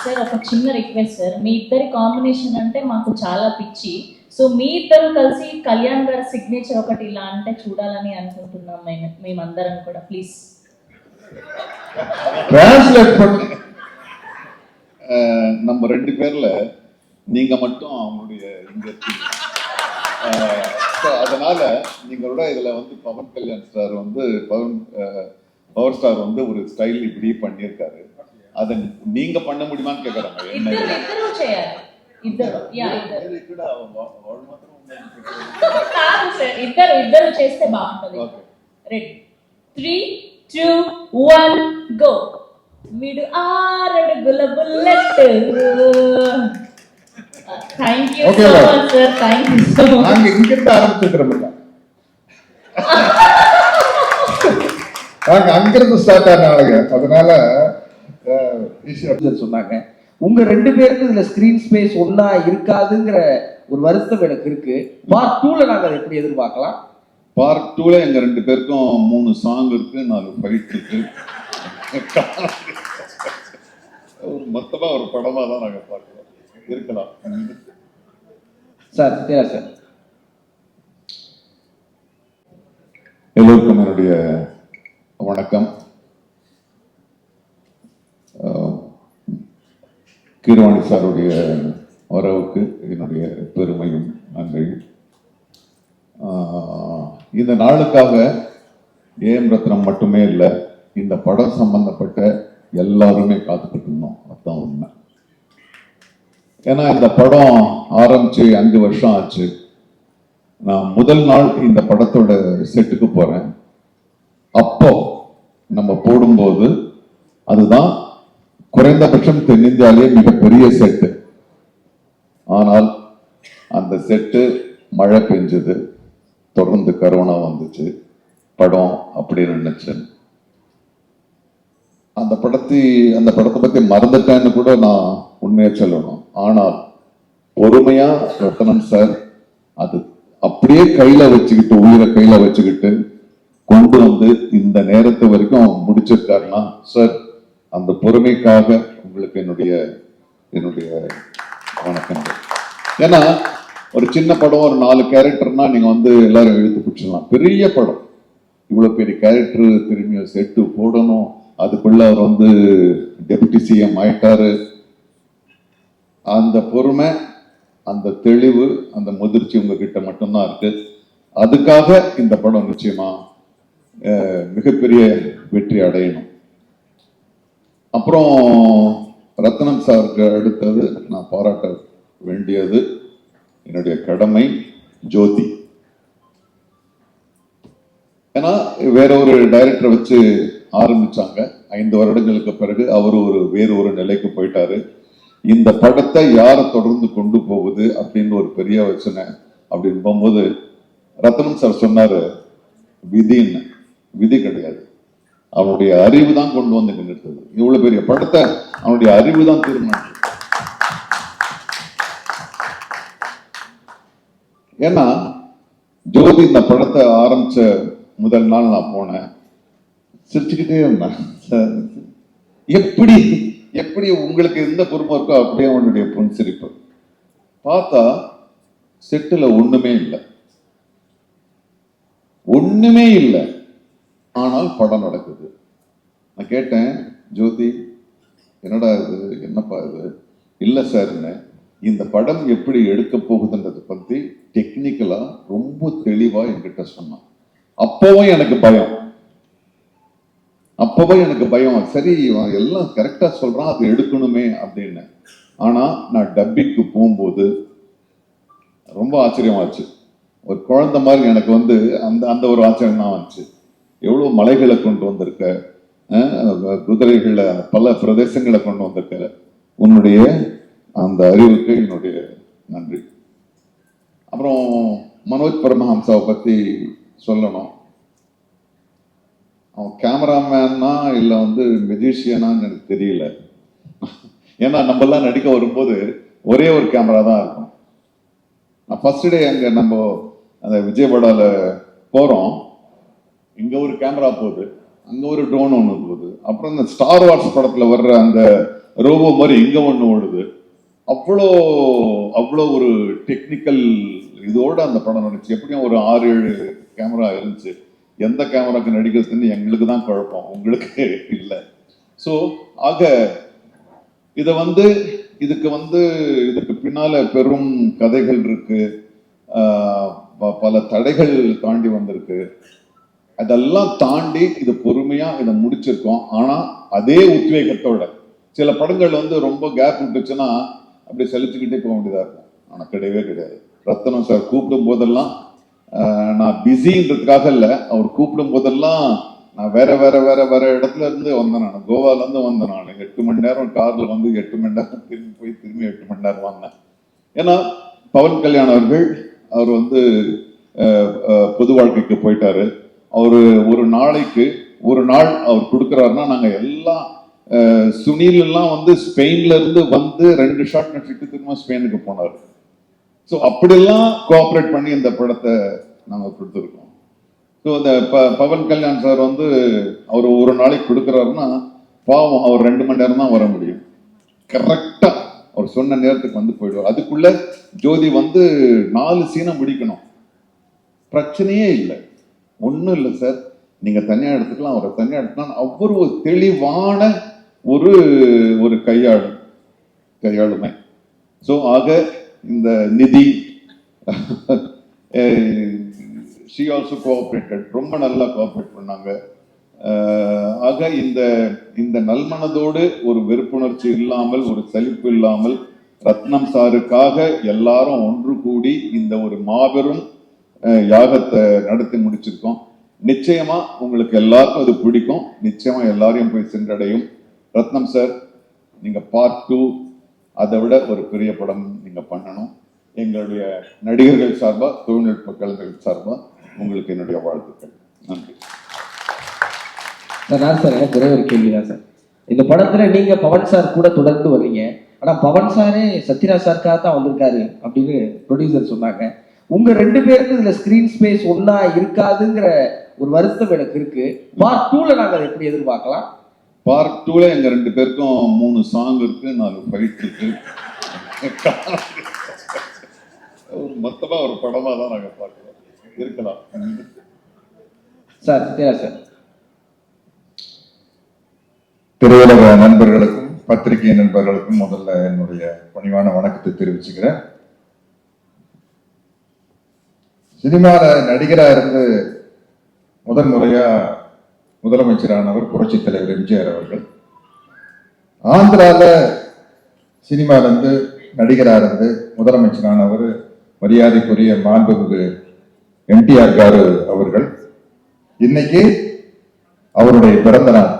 Sir ఒక చిన్న request sir, మీ ఇద్దరి కాంబినేషన్ అంటే మాకు చాలా పిచ్చి. సో మీ ఇద్దరు కలిసి కళ్యాణ్ గారి సిగ్నేచర్ ఒకటి ఇలా అంటే చూడాలని అనుకుంటున్నాం మేమందరం కూడా. ప్లీజ్ டிரான்ஸ்லேட் பண்ணி நம்ம 2 பேர்ல நீங்க மட்டும் அவங்களுடைய இங்க இருக்கீங்க. அதனால நீங்களோட இதுல வந்து பவன் கல்யாண் ஸ்டார் வந்து பவர் ஸ்டார் வந்து ஒரு ஸ்டைல் இப்படி பண்ணியிருக்காரு. அதை நீங்க பண்ண முடியுமான்னு கேக்குறாங்க. என்ன ఇద్దరు చేస్తే బాగుంటది. Ready 3, 2, 1 go. వీడు 6 అడుగుల bullet. Thank you so much sir, thank you so much. நாங்க இங்க இருந்து ஆரம்பிச்சிருக்கோம். நாங்க அங்கிருந்து ஸ்டார்ட் ஆனாங்க. அதனால சொன்னாங்க உங்க 2 பேருக்கு இதுல ஸ்கிரீன் ஸ்பேஸ் ஒன்னா இருக்காதுங்கிற ஒரு வருத்தம் எனக்கு இருக்கு. பார்ட் 2ல நாங்க அதை எப்படி எதிர்பார்க்கலாம்? பார்ட் 2ல எங்க 2 பேருக்கும் 3 சாங் இருக்கு, 4 ஃபைட் இருக்கு. ஒரு மொத்தமா ஒரு படமா தான் நாங்க பார்க்கலாம். இருக்கலாம் சார். சார் எல்லோருக்கும் என்னுடைய வணக்கம். கீரவாணி சாருடைய வரவுக்கு என்னுடைய பெருமையும் நன்றியும். இந்த நாளுக்காக ஏஎம் ரத்னம் மட்டுமே இல்லை, இந்த படம் சம்பந்தப்பட்ட எல்லாருமே காத்துக்கிட்டு இருந்தோம். அதுதான் உண்மை. ஏன்னா இந்த படம் ஆரம்பிச்சு 5 வருஷம் ஆச்சு. நான் முதல் நாள் இந்த படத்தோட செட்டுக்கு போறேன். அப்போ நம்ம போடும்போது அதுதான் குறைந்தபட்சம் தென்னிந்தியாவிலே மிகப்பெரிய செட்டு. ஆனால் அந்த செட்டு மழை பெஞ்சது, தொடர்ந்து கரோனா வந்துச்சு, படம் அப்படி நினைச்சேன். அந்த படத்தை பத்தி மறந்துட்டேன்னு கூட நான் உண்மையா சொல்லணும். ஆனால் பொறுமையா ரத்னம் சார் அது அப்படியே கையில வச்சுக்கிட்டு, உயிரை கையில வச்சுக்கிட்டு கொண்டு வந்து இந்த நேரத்து வரைக்கும் முடிச்சிருக்காருன்னா சார், அந்த பொறுமைக்காக உங்களுக்கு என்னுடைய வணக்கங்கள். ஏன்னா ஒரு சின்ன படம், ஒரு 4 கேரக்டர்னா நீங்க வந்து எல்லாரும் எழுத்து பிடிச்சிடலாம். பெரிய படம், இவ்வளவு பெரிய கேரக்டர் திரும்பி செட்டு போடணும், அதுக்குள்ள அவர் வந்து டெபுட்டி சிஎம் ஆயிட்டாரு. அந்த பொறுமை, அந்த தெளிவு, அந்த முதிர்ச்சி உங்ககிட்ட மட்டும்தான் இருக்கு. அதுக்காக இந்த படம் நிச்சயமா மிகப்பெரிய வெற்றி அடையணும். அப்புறம் ரத்னம் சாருக்கு அடுத்தது நான் பாராட்ட வேண்டியது என்னுடைய கடமை ஜோதி. ஏன்னா வேற ஒரு டைரக்டரை வச்சு ஆரம்பிச்சாங்க. 5 வருடங்களுக்கு பிறகு அவரு வேறு ஒரு நிலைக்கு போயிட்டாரு. இந்த படத்தை யாரை தொடர்ந்து கொண்டு போகுது அப்படின்னு ஒரு பெரிய யோசனை. அப்படின்னு போகும்போது ரத்னம் சார் சொன்னாரு, விதின்னு. விதி கிடையாது, அவனுடைய அறிவு தான் கொண்டு வந்து நிறுத்தது. இவ்வளவு பெரிய படத்தை அவனுடைய அறிவு தான் தீர்மானிச்சு. ஏன்னா ஜோதி இந்த படத்தை ஆரம்பிச்ச முதல் நாள் நான் போனேன், சிரிச்சுக்கிட்டே இருந்தேன். எப்படி உங்களுக்கு எந்த பொறுமை இருக்கோ அப்படியே அவனுடைய பொன் சிரிப்பு. பார்த்தா செட்டுல ஒண்ணுமே இல்லை. ஆனால் படம் நடக்குது. நான் கேட்டேன், ஜோதி என்னடா இது, என்னப்பா இது? இல்லை சார், இந்த படம் எப்படி எடுக்க போகுதுன்றதை பத்தி டெக்னிக்கலா ரொம்ப தெளிவா என்கிட்ட சொன்னான். அப்பவும் எனக்கு பயம். சரி, எல்லாம் கரெக்டா சொல்றான், அது எடுக்கணுமே அப்படின்னு. ஆனா நான் டப்பிக்கு போகும்போது ரொம்ப ஆச்சரியமாச்சு. ஒரு குழந்தை மாதிரி எனக்கு வந்து அந்த ஒரு ஆச்சரியம் தான் வந்துச்சு. எவ்வளவு மலைகளை கொண்டு வந்திருக்க, குதிரைகளை பல பிரதேசங்களை கொண்டு வந்திருக்க, உன்னுடைய அந்த அறிவுக்கு என்னுடைய நன்றி. அப்புறம் மனோஜ் பரமஹம்சாவை பத்தி சொல்லணும். அவன் கேமராமேனா இல்லை வந்து மெஜிஷியனான்னு எனக்கு தெரியல. ஏன்னா நம்மெல்லாம் நடிக்க வரும்போது ஒரே ஒரு கேமரா தான் இருக்கும். நான் ஃபர்ஸ்ட் டே அங்கே நம்ம அந்த விஜயவாடால போகிறோம், இங்கே ஒரு கேமரா போகுது, அங்கே ஒரு ட்ரோன் ஒன்று போகுது. அப்புறம் இந்த ஸ்டார் வார்ஸ் படத்தில் வர்ற அந்த ரோபோ மாதிரி இங்க ஒண்ணு ஓடுது. அவ்வளோ அவ்வளோ ஒரு டெக்னிக்கல் இதோட அந்த படம் நடிச்சு. எப்படியும் ஒரு 6-7 கேமரா இருந்துச்சு. எந்த கேமராக்கு நடிக்கிறதுன்னு எங்களுக்கு தான் குழப்பம், உங்களுக்கு இல்லை. ஸோ ஆக இதை இதுக்கு பின்னால பெரும் கதைகள் இருக்கு, பல தடைகள் தாண்டி வந்திருக்கு. அதெல்லாம் தாண்டி இது பொறுமையா இதை முடிச்சிருக்கோம். ஆனா அதே உத்வேகத்தோட சில படங்கள் ரொம்ப கேப் விட்டுச்சுன்னா அப்படி செலுத்திக்கிட்டே போக வேண்டியதா இருக்கும். ஆனா கிடையவே கிடையாது. ரத்னம் சார் கூப்பிடும் போதெல்லாம் நான் பிஸின்றதுக்காக இல்லை, அவர் கூப்பிடும் போதெல்லாம் நான் வேற வேற வேற வேற இடத்துல இருந்து வந்தேன். நான் கோவால இருந்து வந்தேன். நான் 8 மணி நேரம் கார்ல 8 மணி நேரம் திரும்பி போய் திரும்பி 8 மணி நேரம் வந்தேன். ஏன்னா பவன் கல்யாண் அவர்கள் அவர் பொது வாழ்க்கைக்கு போயிட்டாரு. அவரு ஒரு நாள் அவர் கொடுக்குறாருன்னா நாங்க எல்லாம் சுனில் எல்லாம் ஸ்பெயின்ல இருந்து 2 ஷாட் நடிச்சுட்டு திரும்ப ஸ்பெயினுக்கு போனாரு. ஸோ அப்படியெல்லாம் கோஆப்ரேட் பண்ணி இந்த படத்தை நாங்கள் கொடுத்துருக்கோம். ஸோ இந்த பவன் கல்யாண் சார் அவர் ஒரு நாளைக்கு கொடுக்குறாருன்னா பாவம் அவர் 2 மணி நேரம் தான் வர முடியும். கரெக்டா அவர் சொன்ன நேரத்துக்கு போயிடுவார். அதுக்குள்ள ஜோதி 4 சீனை முடிக்கணும், பிரச்சனையே இல்லை, ஒன்றும் இல்லை சார், நீங்க தனியா எடுத்துக்கலாம், அவரை தனியா எடுத்துக்கலாம். அவ்வளவு ஒரு தெளிவான ஒரு கையாளுமை. ஸோ ஆக இந்த நிதி she also cooperated, ரொம்ப நல்லா கோஆப்ரேட் பண்ணாங்க. ஆக இந்த நல்மனதோடு ஒரு வெறுப்புணர்ச்சி இல்லாமல், ஒரு சலிப்பு இல்லாமல் ரத்னம் சாருக்காக எல்லாரும் ஒன்று கூடி இந்த ஒரு மாபெரும் யாகத்தை நடத்தி முடிச்சிருக்கோம். நிச்சயமா உங்களுக்கு எல்லாருக்கும் அது பிடிக்கும், நிச்சயமா எல்லாரையும் போய் சென்றடையும். ரத்னம் சார், நீங்க பார்ட் 2 அதை விட ஒரு பெரிய படம் நீங்க பண்ணணும். எங்களுடைய நடிகர்கள் சார்பா, தொழில்நுட்ப கலைஞர்கள் சார்பா உங்களுக்கு என்னுடைய வாழ்த்துக்கள். நன்றி சார். எனக்கு ஒரே ஒரு கேள்விதான் சார். இந்த படத்துல நீங்க பவன் சார் கூட தொடர்ந்து வர்றீங்க, ஆனா பவன் சாரே சத்யராஜ் சாருக்காக தான் வந்திருக்காரு அப்படின்னு ப்ரொடியூசர் சொன்னாங்க. உங்க 2 பேருக்கு இதுல ஸ்கிரீன் ஸ்பேஸ் ஒன்னா இருக்காதுங்கிற ஒரு வருத்தம் எனக்கு இருக்கு. பார்ட் 2ல நாங்க அதை எப்படி எதிர்பார்க்கலாம்? பார்ட் 2ல எங்க 2 பேருக்கும் 3 சாங் இருக்கு, 4 ஃபைட் இருக்கு. மொத்தமா ஒரு படமா தான் நாங்க பார்க்கிறோம். இருக்கலாம் சார். சார், திரையுலக நண்பர்களுக்கும் பத்திரிகை நண்பர்களுக்கும் முதல்ல என்னுடைய பணிவான வணக்கத்தை தெரிவிச்சுக்கிறேன். சினிமால நடிகரா இருந்து முதல் முறையா முதலமைச்சரானவர் புரட்சி தலைவர் எம்ஜிஆர் அவர்கள். ஆந்திரால சினிமால இருந்து நடிகரா இருந்து முதலமைச்சரானவர் மரியாதைக்குரிய மாண்புமிகு என்டிஆர் காரு அவர்கள். இன்னைக்கு அவருடைய பிறந்த நாள்.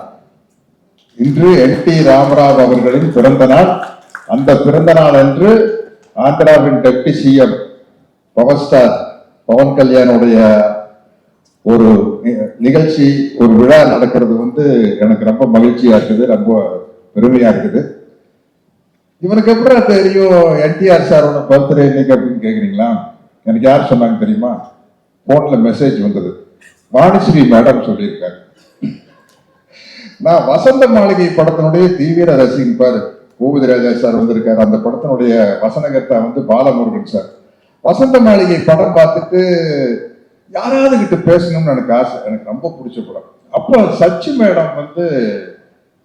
இன்று என்டி ராமராவ் அவர்களின் பிறந்த நாள். அந்த பிறந்த நாள் அன்று ஆந்திராவின் deputy CM power star Pawan கல்யாணுடைய ஒரு நிகழ்ச்சி, ஒரு விழா நடக்கிறது எனக்கு ரொம்ப மகிழ்ச்சியா இருக்குது, ரொம்ப பெருமையா இருக்குது. இவனுக்கு எப்படி தெரியும் என்டிஆர் சாரோட பர்த்டே இன்னைக்கு அப்படின்னு கேக்குறீங்களா? எனக்கு யார் சொன்னாங்க தெரியுமா? போன்ல மெசேஜ் வந்தது. வாணிஸ்ரீ மேடம் சொல்லியிருக்காரு. நான் வசந்த மாளிகை படத்தினுடைய தீவிர ரசிகன். பாரு, பூபதி ராஜா சார் வந்திருக்காரு. அந்த படத்தினுடைய வசனகர்த்தா பாலமுருகன் சார். வசந்த மாளிகை படம் பார்த்துட்டு யாராவது கிட்ட பேசணும்னு எனக்கு ஆசை, எனக்கு ரொம்ப பிடிச்ச படம். அப்போ சச்சி மேடம்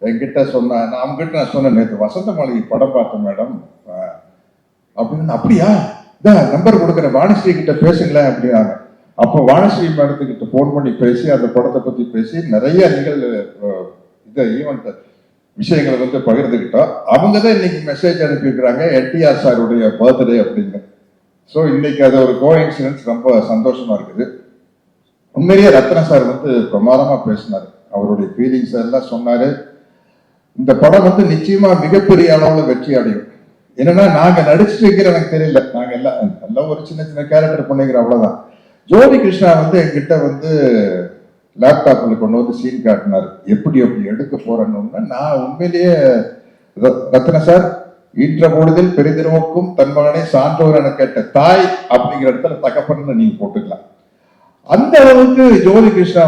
என்கிட்ட சொன்னா, நான் சொன்னேன், நேற்று வசந்த மாளிகை படம் பார்த்தேன் மேடம் அப்படின்னு. அப்படியா, நம்பர் கொடுக்குற வாணிஸ்ரீ கிட்ட பேசுங்களேன் அப்படின்னாங்க. அப்போ வாணிஸ்ரீ மேடத்துக்கிட்ட போன் பண்ணி பேசி அந்த படத்தை பத்தி பேசி நிறைய ஈவெண்ட் விஷயங்களை பகிர்ந்துக்கிட்டோம். அவங்க தான் இன்னைக்கு மெசேஜ் அனுப்பியிருக்கிறாங்க என்டிஆர் சாருடைய பர்த்டே அப்படின்னு. ஸோ இன்னைக்கு அது ஒரு கோஇன்சிடென்ஸ், ரொம்ப சந்தோஷமா இருக்குது. உண்மையிலேயே ரத்ன சார் பிரமாதமா பேசினாரு, அவருடைய ஃபீலிங்ஸ் எல்லாம் சொன்னாரு. இந்த படம் நிச்சயமா மிகப்பெரிய அளவுல வெற்றி அடையும். என்னன்னா நாங்க நடிச்சுட்டு இருக்கிற எனக்கு தெரியல, நாங்க எல்லாம் ஒரு சின்ன சின்ன கேரக்டர் பண்ணிக்கிறோம், அவ்வளவுதான். ஜோதி கிருஷ்ணா என்கிட்ட லேப்டாப்ல கொண்டு சீன் காட்டினார், எப்படி எடுக்க போறேன்னு. நான் உண்மையிலேயே ரத்ன சார், ஈன்ற பொழுதில் பெரிதிருவுக்கும் தன் மகனை சான்றோர் என கேட்ட தாய் அப்படிங்கிற இடத்துல தகப்பன்னு நீங்க போட்டுக்கலாம். அந்த அளவுக்கு ஜோதி கிருஷ்ணா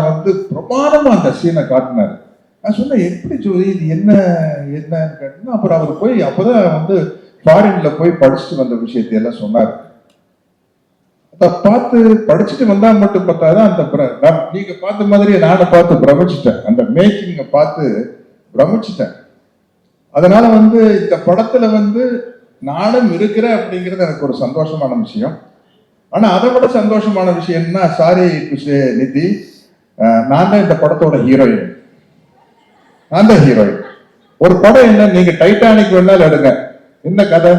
பிரமாதமா அந்த சீனை காட்டினாரு. நான் சொன்னேன் எப்படி ஜோதி இது என்னன்னு கேட்டேன்னா அப்புறம் அவர் போய் அப்பதான் வந்து ஃபாரின்ல போய் படிச்சுட்டு வந்த விஷயத்தை எல்லாம் சொன்னார். அதை பார்த்து படிச்சுட்டு வந்தா மட்டும் பார்த்தாதான் அந்த நீங்க பார்த்த மாதிரி நானும் பார்த்து பிரமிச்சிட்டேன், அந்த மேக்கிங்க பார்த்து பிரமிச்சிட்டேன். அதனால வந்து இந்த படத்துல வந்து நானும் இருக்கிறேன் அப்படிங்கிறது எனக்கு ஒரு சந்தோஷமான விஷயம். ஆனா அதை விட சந்தோஷமான விஷயம்னா சாரி நிதி, நான் தான் இந்த படத்தோட ஹீரோயின். நான் தான் ஹீரோயின். ஒரு படம் என்ன, நீங்க டைட்டானிக் வேணாலும் எடுங்க, என்ன கதை,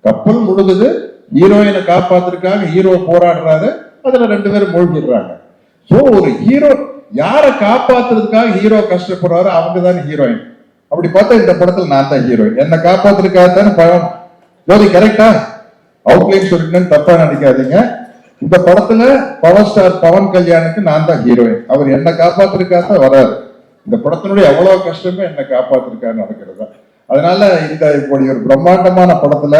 கப்பல் முழுகுது, ஹீரோயினை காப்பாத்துறதுக்காக ஹீரோ போராடுறாரு, அதுல 2 பேரும் மூழ்கிடுறாங்க. சோ ஒரு ஹீரோ யாரை காப்பாத்துறதுக்காக ஹீரோ கஷ்டப்படுறாரு, அவங்க தான் ஹீரோயின். அப்படி பார்த்தா இந்த படத்துல நான் தான் ஹீரோயின். என்னை காப்பாத்துறதுக்காக தானே படம். ஜோதி கரெக்டா? அவுட்லைன் சொல்லிட்டேன்னு தப்பா நினைக்காதீங்க. இந்த படத்துல பவர் ஸ்டார் பவன் கல்யாணுக்கு நான் தான் ஹீரோயின். அவர் என்னை காப்பாத்துறதுக்காக தான் வராரு. இந்த படத்தினுடைய எவ்வளவு கஷ்டமே என்னை காப்பாத்துறதுக்காக நடக்கிறது. அதனால இந்த இப்படி ஒரு பிரம்மாண்டமான படத்துல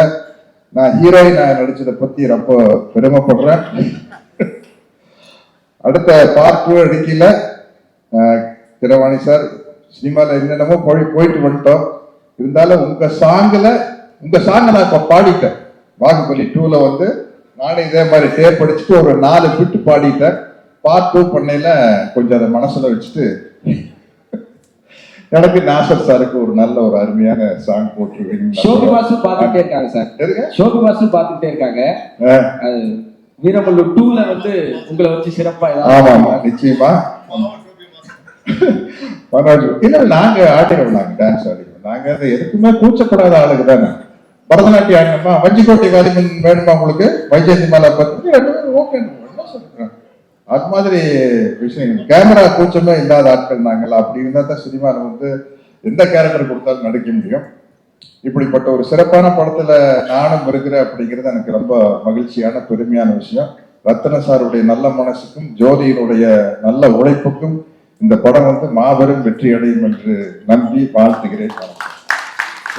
நான் ஹீரோயின் நடிச்சதை பத்தி ரொம்ப பெருமைப்படுறேன். அடுத்த பார்ட் 2 அடிக்கல திரவாணி சார் சினிமால என்னென்னமோ போயிட்டு வந்துட்டோம். இருந்தாலும் உங்க சாங்கை நான் இப்ப பாடிட்டேன். பாகுபலி 2ல வந்து நானே இதே மாதிரி டேப் படிச்சுட்டு ஒரு 4 பிட்டு பாடிட்டேன். பார்ட் 2 பண்ணையில கொஞ்சம் அதை மனசுல வச்சுட்டு எனக்கு நாசர் சாருக்கு ஒரு நல்ல ஒரு அருமையான சாங் போட்டுருவீங்க. ஷோபி பாசு பார்த்துட்டே இருக்காங்க சார். ஷோபி பாசு பார்த்துட்டே இருக்காங்க. வீரமல்லு 2ல வந்து உங்களை வச்சு சிறப்பா. ஆமா நிச்சயமா. இல்ல நாங்க ஆடுறோம், நாங்க டான்ஸ் ஆடுறோம். நாங்க எதுக்குமே கூச்சப்படாத ஆளுக்கு தானே. பரதநாட்டியம் ஆடணுமா, வஞ்சிக்கோட்டை வாலிபன் வேணுமா உங்களுக்கு, வைஜெயந்தி மாலா பத்தி ஓகே சொல்றேன். அது மாதிரி விஷயம். கேமரா கூச்சமே இல்லாத ஆட்கள் நாங்கள். அப்படி இருந்தா தான் சினிமாவில் வந்து எந்த கேரக்டர் கொடுத்தாலும் நடிக்க முடியும். இப்படிப்பட்ட ஒரு சிறப்பான படத்துல நானும் இருக்கிறேன் அப்படிங்கிறது எனக்கு ரொம்ப மகிழ்ச்சியான பெருமையான விஷயம். ரத்ன சாருடைய நல்ல மனசுக்கும் ஜோதியினுடைய நல்ல உழைப்புக்கும் இந்த படம் வந்து மாபெரும் வெற்றி அடையும் என்று நம்பி வாழ்த்துகிறேன்.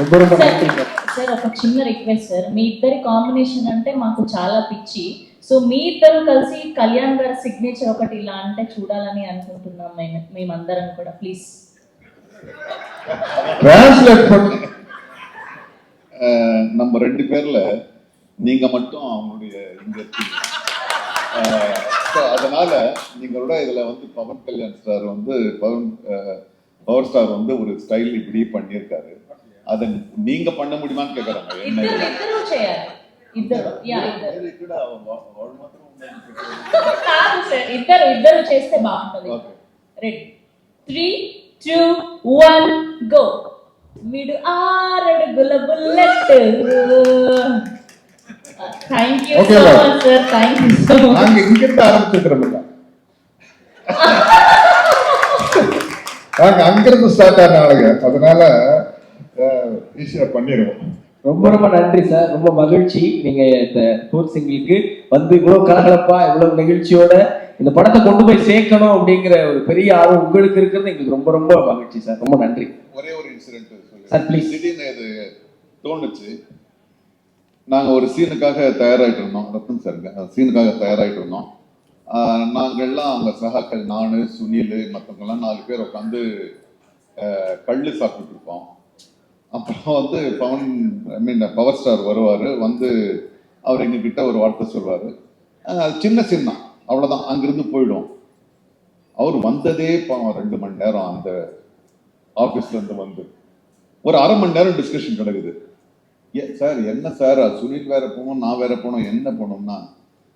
ரொம்ப ரொம்ப நன்றி సార్. ఒక చిన్న రిక్వెస్ట్ సార్, మీ ఇద్దరి కాంబినేషన్ అంటే మాకు చాలా పిచ్చి. సో మీ ఇద్దరు కలిసి కళ్యాణ్ గారి సిగ్నేచర్ ఒకటి ఇలా అంటే చూడాలని అనుకుంటున్నాం మేమందరం కూడా. ప్లీజ్ டிரான்ஸ்லேட் பண்ண. நம்ம 2 பேர்ல நீங்க மட்டும் அவங்களுடைய இங்க இருக்கீங்க. அதனால நீங்களோட இதுல வந்து பவன் கல்யாண் சார் வந்து பவர் ஸ்டார் வந்து ஒரு ஸ்டைல் இப்படி பண்ணியிருக்காரு. அதை நீங்க பண்ண முடியுமான்னு கேக்குறாங்க. ఇద్దరు చేయాలి. ఇద్దరు ఇద్దరు చేస్తే బాగుంటది. Ready 3, 2, 1 go. వీడు 6 అడుగుల bullet. Thank you so much sir. Thank you so much. நாங்க இங்க இருந்து ஆரம்பிச்சிருக்கிறோம். நாங்க அங்கிருந்து ஸ்டார்ட் ஆன ஆளுங்க. அதனால ஈஸியா பண்ணிடுவோம். ரொம்ப ரொம்ப நன்றி சார். ரொம்ப மகிழ்ச்சி நீங்க இந்த 4th சிங்கிளுக்கு வந்து இவ்வளவு கலகலப்பா இவ்வளவு நிகழ்ச்சியோட இந்த படத்தை கொண்டு போய் சேர்க்கணும் அப்படிங்கிற ஒரு பெரிய ஆர்வம் உங்களுக்கு இருக்கிறது எங்களுக்கு ரொம்ப ரொம்ப மகிழ்ச்சி சார். ரொம்ப நன்றி. ஒரே ஒரு இன்சிடென்ட் சார் ப்ளீஸ். திடீர்னு இது தோணுச்சு. நாங்க ஒரு சீனுக்காக தயாராயிட்டு இருந்தோம். ரத்தன் சார் சீனுக்காக தயாராயிட்டு இருந்தோம். நாங்கள்லாம் அங்க சகாக்கள், நானு, சுனில், மற்றவங்கெல்லாம் 4 பேர் உட்காந்து கள்ளு சாப்பிட்டு இருப்போம். அப்புறம் வந்து பவர் ஸ்டார் வருவார். வந்து அவர் எங்ககிட்ட ஒரு வார்த்தை சொல்வார். சின்ன சின்ன அவ்வளோதான், அங்கிருந்து போயிடும். அவர் வந்ததே 2 மணி நேரம் அந்த ஆஃபீஸ்லேருந்து வந்து ஒரு 1/2 மணி நேரம் டிஸ்கஷன் கிடக்குது. சார் என்ன சார், சுனில் வேற போகணும், நான் வேற போகணும், என்ன போகணும்னா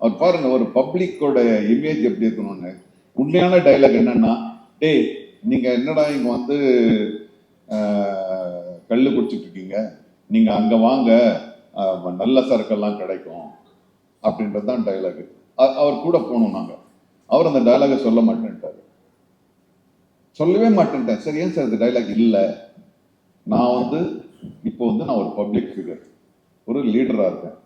அவர் பாருங்க ஒரு பப்ளிக்கோட இமேஜ் எப்படி இருக்கணும்னு. உண்மையான டைலாக் என்னன்னா, டேய் நீங்க என்னடா இங்க வந்து கல்லு குடிச்சிட்டு இருக்கீங்க, நீங்க அங்க வாங்க, நல்ல சரக்கெல்லாம் கிடைக்கும் அப்படின்றது தான் டைலாக். அவர் கூட போகணும் நாங்க. அவர் அந்த டைலாகை சொல்ல மாட்டேன்ட்டாரு. சொல்லவே மாட்டேன்ட்டேன். சரி ஏன் சார் இந்த டைலாக் இல்லை, நான் வந்து இப்போ வந்து நான் ஒரு பப்ளிக் ஃபிகர், ஒரு லீடரா இருக்கேன்.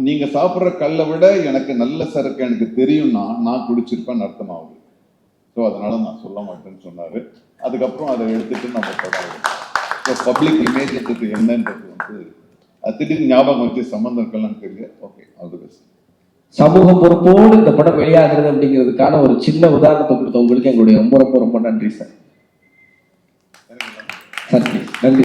நீங்க சாப்பிட்ற கல்லை விட எனக்கு நல்ல சரக்கு எனக்கு தெரியும்னா நான் குடிச்சிருப்பேன்னு அர்த்தமாகுது. ஸோ அதனால நான் சொல்ல மாட்டேன்னு சொன்னாரு. அதுக்கப்புறம் அதை எடுத்துட்டு நம்ம படம் பப்ளிக் இமேஜ் என்னன்றது வந்து திடீர்னு ஞாபகம் வச்சு சம்பந்தம் இருக்கலாம் தெரியல. ஓகே, அது பெஸ்ட். சமூக பொறுப்போடு இந்த படம் வெளியாகிறது அப்படிங்கிறதுக்கான ஒரு சின்ன உதாரணத்தை கொடுத்த உங்களுக்கு எங்களுடைய ரொம்ப ரொம்ப ரொம்ப நன்றி சார். சார் நன்றி.